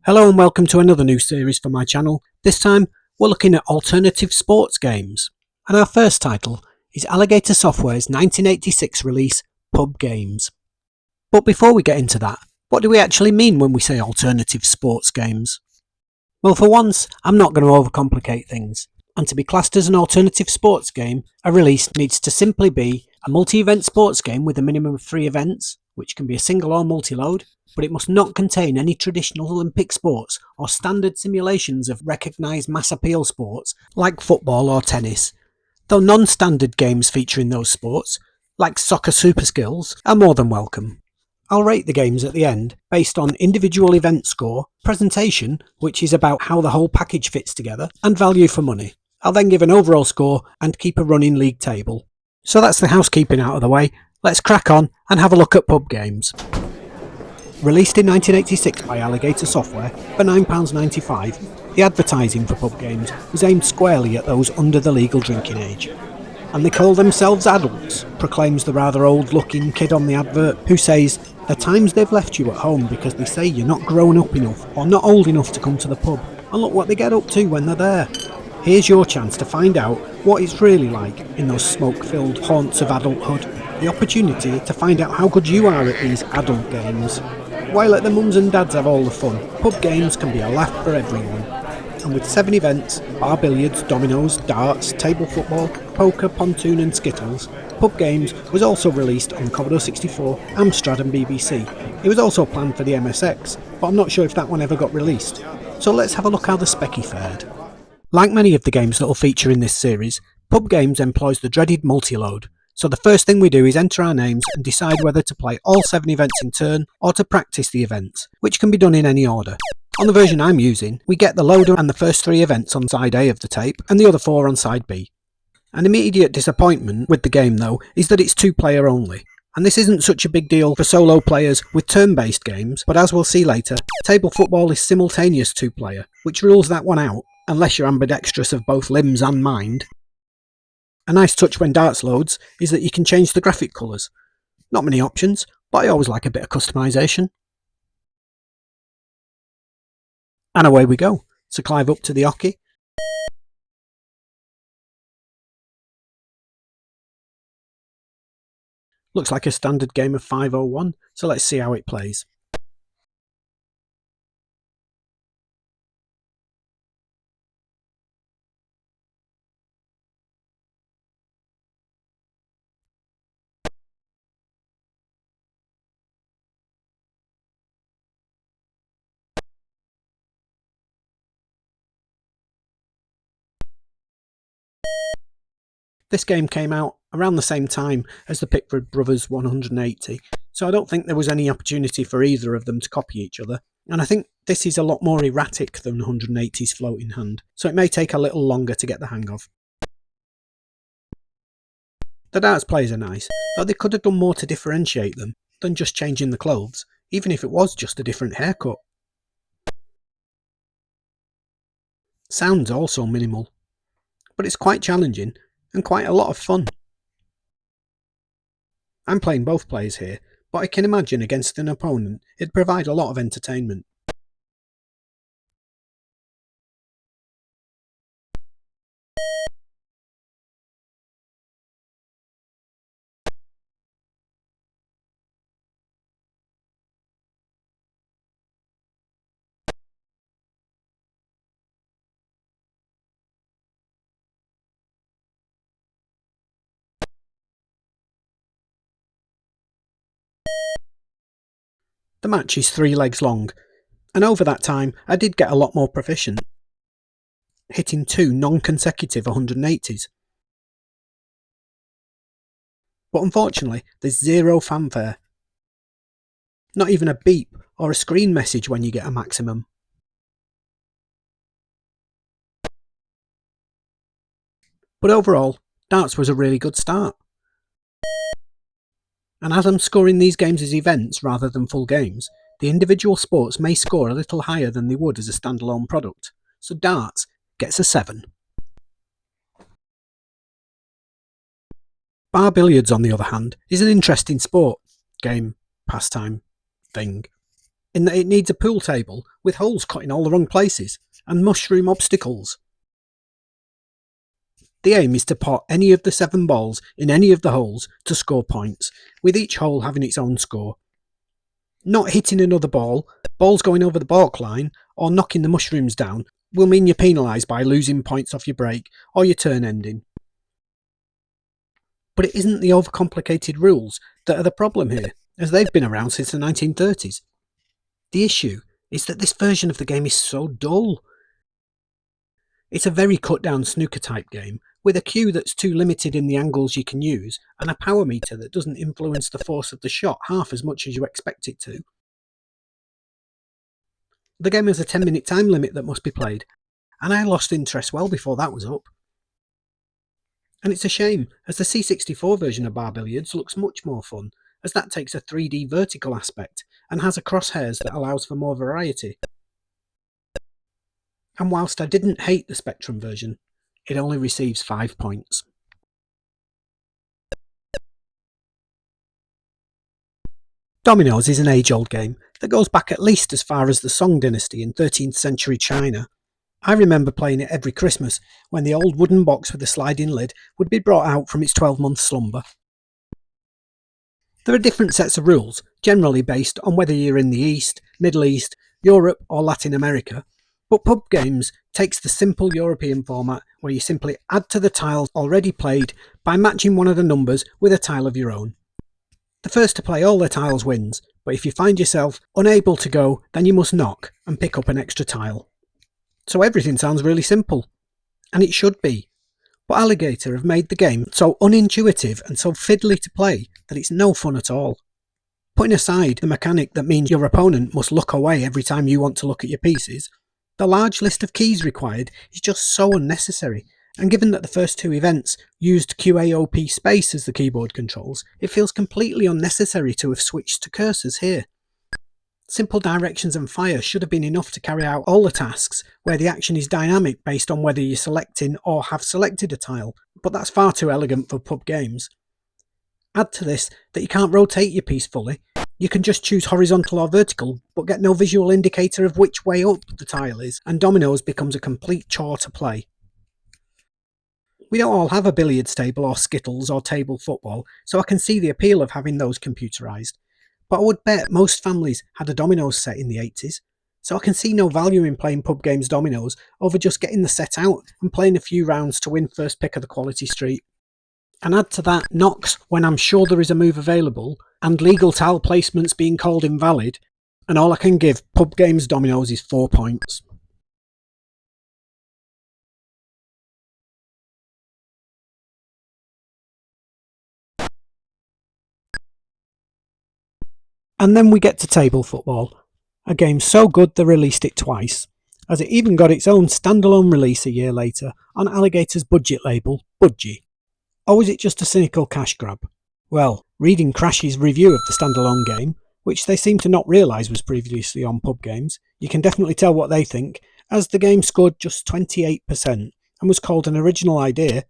Hello and welcome to another new series for my channel. This time we're looking at alternative sports games. And our first title is Alligata Software's 1986 release, Pub Games. But before we get into that, what do we actually mean when we say alternative sports games? Well, for once, I'm not going to overcomplicate things. And to be classed as an alternative sports game, a release needs to simply be a multi-event sports game with a minimum of 3 events, which can be a single or multi-load, but it must not contain any traditional Olympic sports or standard simulations of recognised mass appeal sports like football or tennis, though non-standard games featuring those sports, like soccer super skills, are more than welcome. I'll rate the games at the end based on individual event score, presentation, which is about how the whole package fits together, and value for money. I'll then give an overall score and keep a running league table. So that's the housekeeping out of the way. Let's crack on and have a look at Pub Games. Released in 1986 by Alligata Software for £9.95, the advertising for Pub Games was aimed squarely at those under the legal drinking age. And they call themselves adults, proclaims the rather old-looking kid on the advert, who says, "The times they've left you at home because they say you're not grown up enough or not old enough to come to the pub, and look what they get up to when they're there." Here's your chance to find out what it's really like in those smoke-filled haunts of adulthood. The opportunity to find out how good you are at these adult games. Why let the mums and dads have all the fun? Pub Games can be a laugh for everyone. And with 7 events, bar billiards, dominoes, darts, table football, poker, pontoon and Skittles, Pub Games was also released on the Commodore 64, Amstrad and BBC. It was also planned for the MSX, but I'm not sure if that one ever got released. So let's have a look how the Specky fared. Like many of the games that will feature in this series, Pub Games employs the dreaded multi-load. So the first thing we do is enter our names and decide whether to play all 7 events in turn or to practice the events, which can be done in any order. On the version I'm using, we get the loader and the first 3 events on side A of the tape and the other 4 on side B. An immediate disappointment with the game though is that it's 2-player only. And this isn't such a big deal for solo players with turn-based games, but as we'll see later, table football is simultaneous 2-player, which rules that one out, unless you're ambidextrous of both limbs and mind. A nice touch when darts loads is that you can change the graphic colours. Not many options, but I always like a bit of customisation. And away we go, to clive up to the hockey. Looks like a standard game of 501, so let's see how it plays. This game came out around the same time as the Pickford Brothers 180, so I don't think there was any opportunity for either of them to copy each other, and I think this is a lot more erratic than 180's floating hand, so it may take a little longer to get the hang of. The darts plays are nice, though they could have done more to differentiate them than just changing the clothes, even if it was just a different haircut. Sound's also minimal, but it's quite challenging and quite a lot of fun. I'm playing both players here, but I can imagine against an opponent it'd provide a lot of entertainment. The match is 3 legs long, and over that time I did get a lot more proficient, hitting 2 non-consecutive 180s. But unfortunately there's 0 fanfare. Not even a beep or a screen message when you get a maximum. But overall, darts was a really good start. And as I'm scoring these games as events rather than full games, the individual sports may score a little higher than they would as a standalone product, so darts gets a 7. Bar billiards, on the other hand, is an interesting sport, game, pastime, thing. in that it needs a pool table with holes cut in all the wrong places and mushroom obstacles. The aim is to pot any of the 7 balls in any of the holes to score points, with each hole having its own score. Not hitting another ball, balls going over the baulk line, or knocking the mushrooms down will mean you're penalised by losing points off your break or your turn ending. But it isn't the overcomplicated rules that are the problem here, as they've been around since the 1930s. The issue is that this version of the game is so dull. It's a very cut-down snooker-type game, with a cue that's too limited in the angles you can use, and a power meter that doesn't influence the force of the shot half as much as you expect it to. The game has a 10-minute time limit that must be played, and I lost interest well before that was up. And it's a shame, as the C64 version of Bar Billiards looks much more fun, as that takes a 3D vertical aspect, and has a crosshairs that allows for more variety. And whilst I didn't hate the Spectrum version, it only receives 5 points. Dominoes is an age-old game that goes back at least as far as the Song dynasty in 13th century China. I remember playing it every Christmas when the old wooden box with the sliding lid would be brought out from its 12-month slumber. There are different sets of rules, generally based on whether you're in the East, Middle East, Europe or Latin America, but Pub Games takes the simple European format where you simply add to the tiles already played by matching one of the numbers with a tile of your own. The first to play all the tiles wins, but if you find yourself unable to go, then you must knock and pick up an extra tile. So everything sounds really simple, and it should be. But Alligata have made the game so unintuitive and so fiddly to play that it's no fun at all. Putting aside the mechanic that means your opponent must look away every time you want to look at your pieces, the large list of keys required is just so unnecessary, and given that the first 2 events used QAOP space as the keyboard controls, it feels completely unnecessary to have switched to cursors here. Simple directions and fire should have been enough to carry out all the tasks where the action is dynamic based on whether you're selecting or have selected a tile, but that's far too elegant for pub games. Add to this that you can't rotate your piece fully. You can just choose horizontal or vertical, but get no visual indicator of which way up the tile is, and Dominoes becomes a complete chore to play. We don't all have a billiards table or Skittles or table football, so I can see the appeal of having those computerised. But I would bet most families had a Dominoes set in the 80s, so I can see no value in playing Pub Games Dominoes over just getting the set out and playing a few rounds to win first pick of the quality street. And add to that knocks when I'm sure there is a move available, and legal tile placements being called invalid, and all I can give Pub Games Dominoes is 4 points. And then we get to table football, a game so good they released it twice, as it even got its own standalone release a year later on Alligata's budget label, Budgie. Or was it just a cynical cash grab? Well, reading Crash's review of the standalone game, which they seem to not realise was previously on Pub Games, you can definitely tell what they think, as the game scored just 28% and was called an original idea,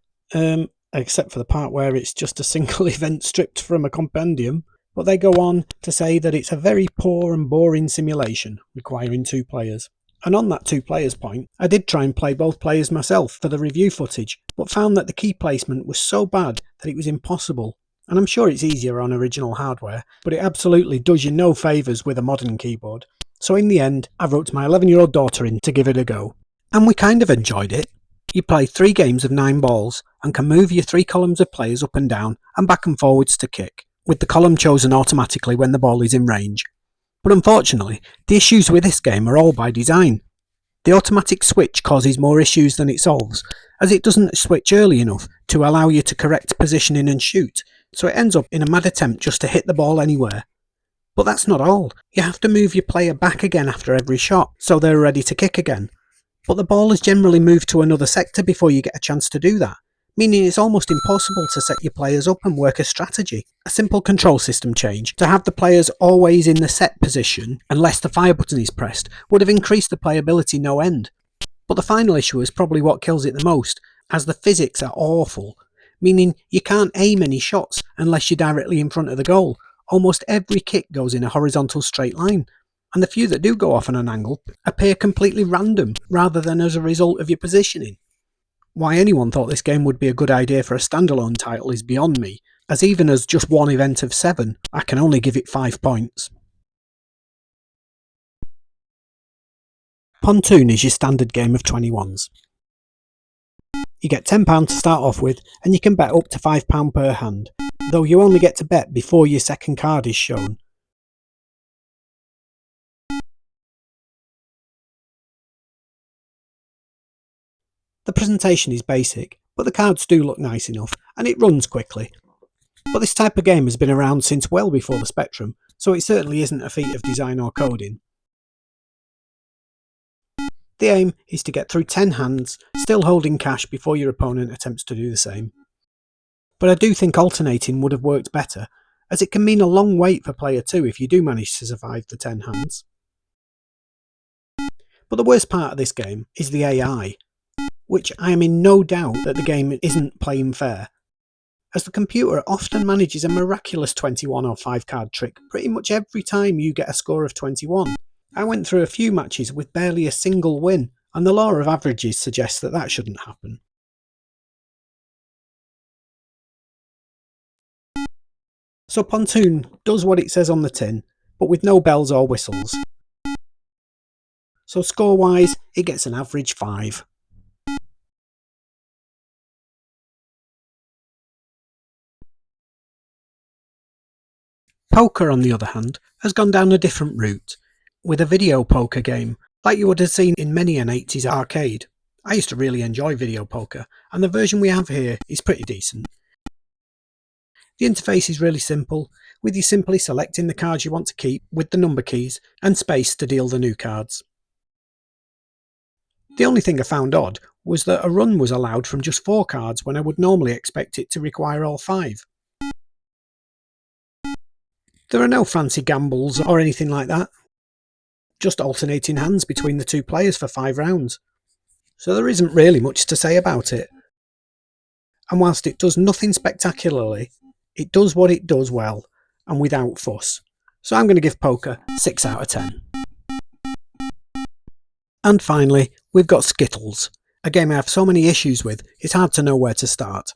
except for the part where it's just a single event stripped from a compendium. But they go on to say that it's a very poor and boring simulation, requiring 2 players. And on that 2 players point, I did try and play both players myself for the review footage, but found that the key placement was so bad that it was impossible. And I'm sure it's easier on original hardware, but it absolutely does you no favours with a modern keyboard. So in the end, I wrote my 11-year-old daughter in to give it a go. And we kind of enjoyed it. You play 3 games of 9 balls, and can move your 3 columns of players up and down, and back and forwards to kick, with the column chosen automatically when the ball is in range. But unfortunately, the issues with this game are all by design. The automatic switch causes more issues than it solves, as it doesn't switch early enough to allow you to correct positioning and shoot, so it ends up in a mad attempt just to hit the ball anywhere. But that's not all. You have to move your player back again after every shot, so they're ready to kick again. But the ball is generally moved to another sector before you get a chance to do that, meaning it's almost impossible to set your players up and work a strategy. A simple control system change to have the players always in the set position unless the fire button is pressed would have increased the playability no end. But the final issue is probably what kills it the most, as the physics are awful, meaning you can't aim any shots unless you're directly in front of the goal. Almost every kick goes in a horizontal straight line. and the few that do go off on an angle appear completely random rather than as a result of your positioning. Why anyone thought this game would be a good idea for a standalone title is beyond me, as even as just one event of 7, I can only give it 5 points. Pontoon is your standard game of 21s. You get £10 to start off with, and you can bet up to £5 per hand, though you only get to bet before your second card is shown. The presentation is basic, but the cards do look nice enough, and it runs quickly. But this type of game has been around since well before the Spectrum, so it certainly isn't a feat of design or coding. The aim is to get through 10 hands, still holding cash before your opponent attempts to do the same. But I do think alternating would have worked better, as it can mean a long wait for player 2 if you do manage to survive the 10 hands. But the worst part of this game is the AI, which I am in no doubt that the game isn't playing fair, as the computer often manages a miraculous 21 or 5 card trick pretty much every time you get a score of 21. I went through a few matches with barely a single win, and the law of averages suggests that that shouldn't happen. So Pontoon does what it says on the tin, but with no bells or whistles. So score-wise, it gets an average 5. Poker, on the other hand, has gone down a different route, with a video poker game, like you would have seen in many an 80s arcade. I used to really enjoy video poker, and the version we have here is pretty decent. The interface is really simple, with you simply selecting the cards you want to keep with the number keys and space to deal the new cards. The only thing I found odd was that a run was allowed from just 4 cards when I would normally expect it to require all 5. There are no fancy gambles or anything like that, just alternating hands between the 2 players for 5 rounds, so there isn't really much to say about it. And whilst it does nothing spectacularly, it does what it does well and without fuss, so I'm going to give poker 6 out of 10. And finally, we've got Skittles, a game I have so many issues with it's hard to know where to start.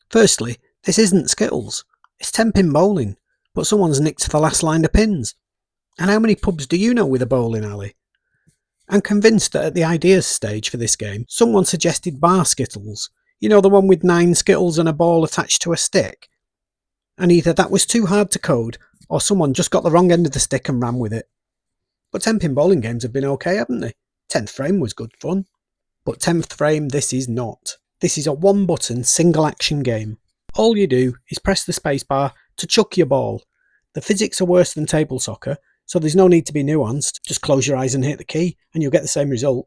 Firstly, this isn't Skittles, it's 10-pin bowling, but someone's nicked the last line of pins. And how many pubs do you know with a bowling alley? I'm convinced that at the ideas stage for this game, someone suggested bar Skittles, you know, the one with 9 Skittles and a ball attached to a stick. And either that was too hard to code, or someone just got the wrong end of the stick and ran with it. But 10-pin bowling games have been okay, haven't they? 10th frame was good fun. But 10th frame this is not. This is a one-button, single-action game. All you do is press the spacebar to chuck your ball. The physics are worse than table soccer, so there's no need to be nuanced. Just close your eyes and hit the key, and you'll get the same result.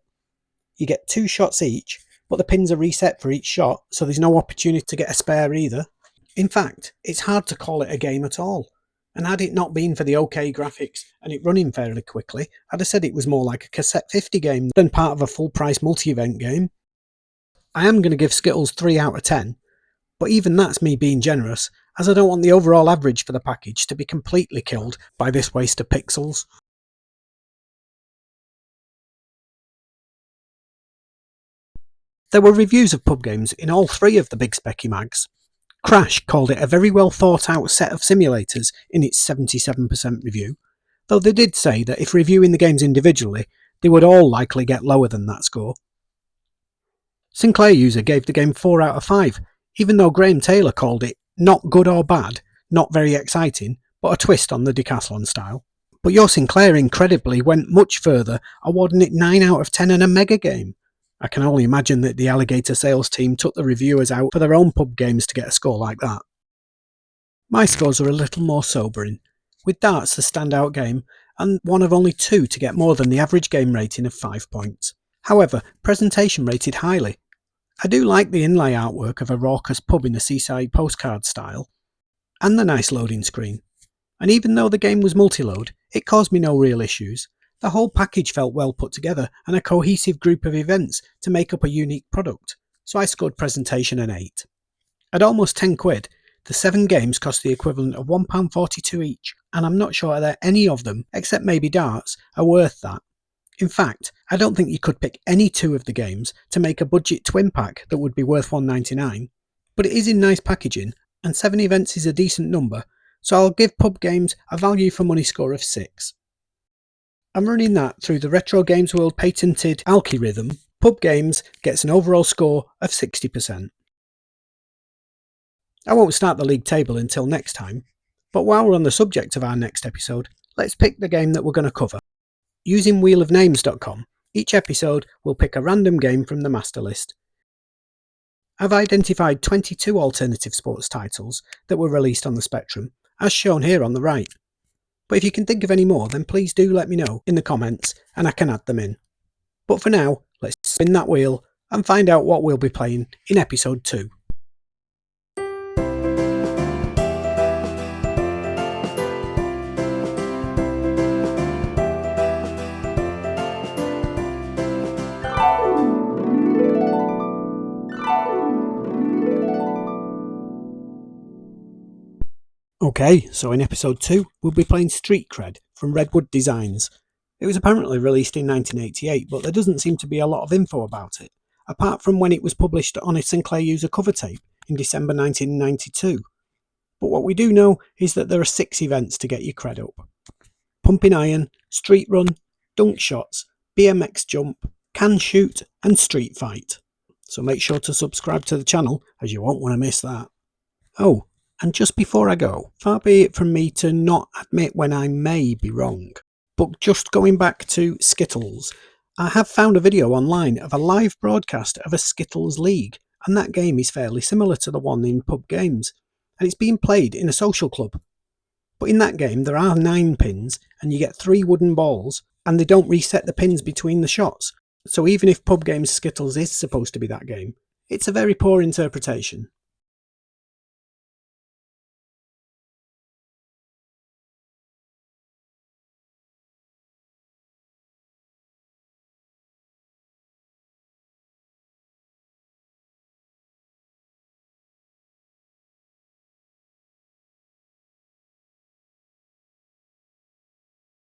You get 2 shots each, but the pins are reset for each shot, so there's no opportunity to get a spare either. In fact, it's hard to call it a game at all. And had it not been for the OK graphics and it running fairly quickly, I'd have said it was more like a cassette 50 game than part of a full-price multi-event game. I am going to give Skittles 3 out of 10, but even that's me being generous, as I don't want the overall average for the package to be completely killed by this waste of pixels. There were reviews of pub games in all 3 of the big specky mags. Crash called it a very well thought out set of simulators in its 77% review, though they did say that if reviewing the games individually, they would all likely get lower than that score. Sinclair User gave the game 4 out of 5, even though Graham Taylor called it not good or bad, not very exciting, but a twist on the Decathlon style. But your Sinclair incredibly went much further, awarding it 9 out of 10 and a mega game. I can only imagine that the Alligata sales team took the reviewers out for their own pub games to get a score like that. My scores are a little more sobering, with darts the standout game and one of only 2 to get more than the average game rating of 5 points. However, presentation rated highly. I do like the inlay artwork of a raucous pub in a seaside postcard style, and the nice loading screen. And even though the game was multi-load, it caused me no real issues. The whole package felt well put together and a cohesive group of events to make up a unique product, so I scored presentation an 8. At almost £10, the 7 games cost the equivalent of £1.42 each, and I'm not sure that any of them, except maybe darts, are worth that. In fact, I don't think you could pick any two of the games to make a budget twin pack that would be worth $1.99, but it is in nice packaging, and 7 events is a decent number, so I'll give Pub Games a value for money score of 6. I'm running that through the Retro Games World patented algorithm. Pub Games gets an overall score of 60%. I won't start the league table until next time, but while we're on the subject of our next episode, let's pick the game that we're going to cover. Using wheelofnames.com, each episode will pick a random game from the master list. I've identified 22 alternative sports titles that were released on the Spectrum, as shown here on the right. But if you can think of any more, then please do let me know in the comments and I can add them in. But for now, let's spin that wheel and find out what we'll be playing in episode 2. Okay, so in episode 2, we'll be playing Street Cred from Redwood Designs. It was apparently released in 1988, but there doesn't seem to be a lot of info about it, apart from when it was published on a Sinclair user cover tape in December 1992. But what we do know is that there are 6 events to get your cred up. Pumping Iron, Street Run, Dunk Shots, BMX Jump, Can Shoot and Street Fight. So make sure to subscribe to the channel as you won't want to miss that. Oh, and just before I go, far be it from me to not admit when I may be wrong, but just going back to Skittles, I have found a video online of a live broadcast of a Skittles league, and that game is fairly similar to the one in Pub Games, and it's being played in a social club. But in that game there are 9 pins, and you get 3 wooden balls, and they don't reset the pins between the shots, so even if Pub Games Skittles is supposed to be that game, it's a very poor interpretation.